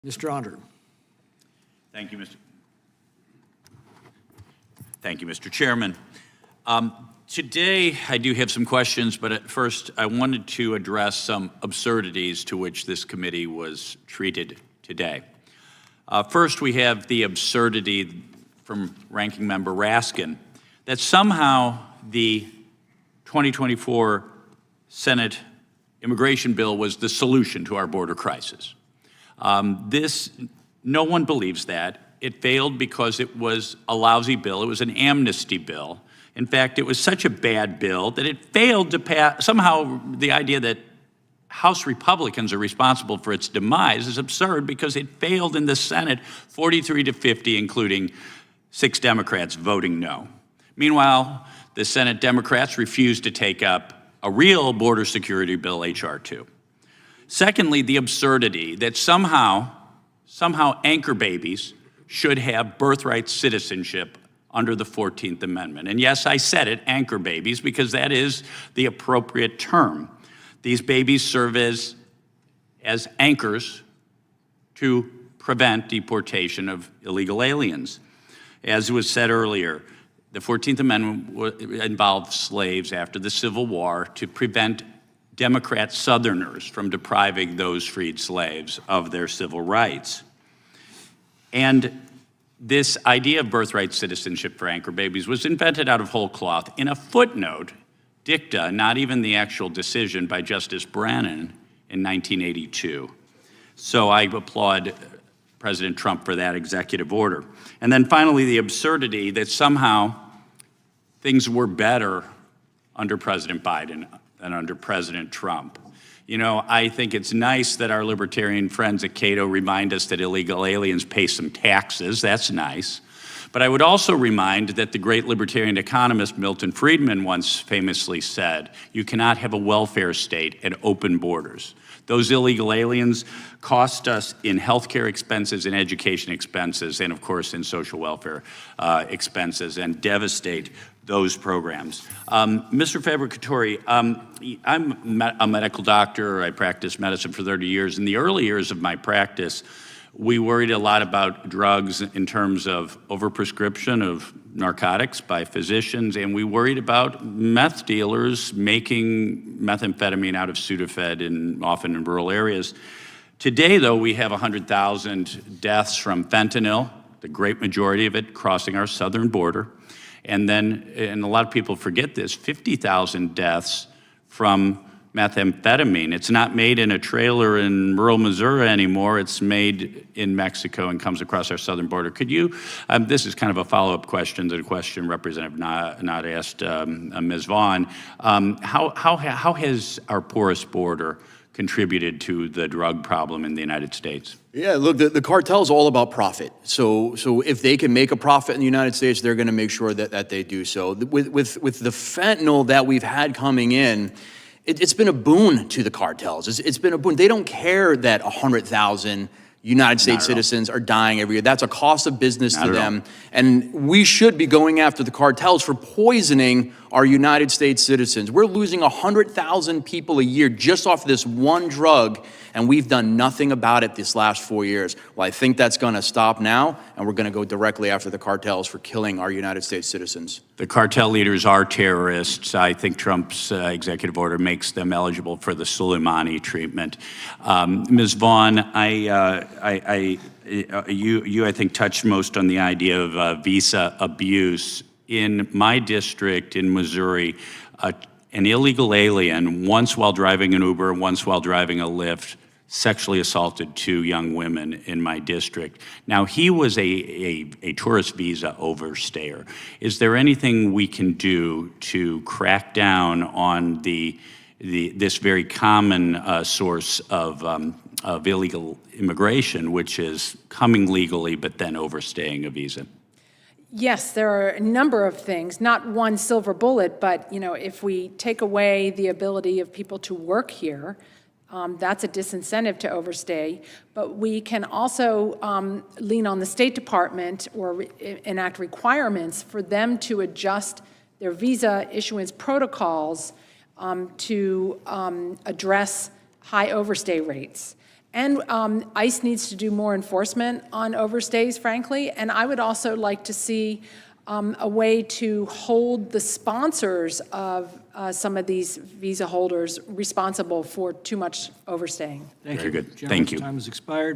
Mr. Onder. Thank you, Mr. Chairman. Today, I do have some questions, but at first, I wanted to address some absurdities to which this committee was treated today. First, we have the absurdity from Ranking Member Raskin that somehow the 2024 Senate immigration bill was the solution to our border crisis. No one believes that. It failed because it was a lousy bill. It was an amnesty bill. In fact, it was such a bad bill that it failed to pass. Somehow, the idea that House Republicans are responsible for its demise is absurd because it failed in the Senate 43-50, including 6 Democrats voting no. Meanwhile, the Senate Democrats refused to take up a real border security bill, H.R. 2. Secondly, the absurdity that somehow anchor babies should have birthright citizenship under the 14th Amendment. And yes, I said it, anchor babies, because that is the appropriate term. These babies serve as anchors to prevent deportation of illegal aliens. As was said earlier, the 14th Amendment involved slaves after the Civil War to prevent Democrat Southerners from depriving those freed slaves of their civil rights. And this idea of birthright citizenship for anchor babies was invented out of whole cloth in a footnote, dicta, not even the actual decision, by Justice Brennan in 1982. So I applaud President Trump for that executive order. And then finally, the absurdity that somehow things were better under President Biden than under President Trump. You know, I think it's nice that our libertarian friends at Cato remind us that illegal aliens pay some taxes. That's nice. But I would also remind that the great libertarian economist Milton Friedman once famously said, "You cannot have a welfare state and open borders." Those illegal aliens cost us in healthcare expenses, in education expenses, and of course in social welfare expenses, and devastate those programs. Mr. Fabricatore, I'm a medical doctor. I practiced medicine for 30 years. In the early years of my practice, we worried a lot about drugs in terms of overprescription of narcotics by physicians, and we worried about meth dealers making methamphetamine out of Sudafed, often in rural areas. Today, though, we have 100,000 deaths from fentanyl, the great majority of it crossing our southern border. And a lot of people forget this, 50,000 deaths from methamphetamine. It's not made in a trailer in rural Missouri anymore. It's made in Mexico and comes across our southern border. Could you, this is kind of a follow-up question to the question Representative Nod asked Ms. Vaughn. How has our porous border contributed to the drug problem in the United States? Yeah, look, the cartel's all about profit. So if they can make a profit in the United States, they're going to make sure that they do so. With the fentanyl that we've had coming in, it's been a boon to the cartels. It's been a boon. They don't care that 100,000 United States citizens are dying every year. That's a cost of business to them. And we should be going after the cartels for poisoning our United States citizens. We're losing 100,000 people a year just off this one drug, and we've done nothing about it this last 4 years. Well, I think that's going to stop now, and we're going to go directly after the cartels for killing our United States citizens. The cartel leaders are terrorists. I think Trump's executive order makes them eligible for the Soleimani treatment. Ms. Vaughn, you I think touched most on the idea of visa abuse. In my district in Missouri, an illegal alien, once while driving an Uber, once while driving a Lyft, sexually assaulted 2 young women in my district. Now, he was a tourist visa overstayer. Is there anything we can do to crack down on this very common source of illegal immigration, which is coming legally but then overstaying a visa? Yes, there are a number of things, not one silver bullet, but if we take away the ability of people to work here, that's a disincentive to overstay. But we can also lean on the State Department or enact requirements for them to adjust their visa issuance protocols to address high overstay rates. And ICE needs to do more enforcement on overstays, frankly. And I would also like to see a way to hold the sponsors of some of these visa holders responsible for too much overstaying. Thank Very you. good. Gentleman's Thank you. time has expired.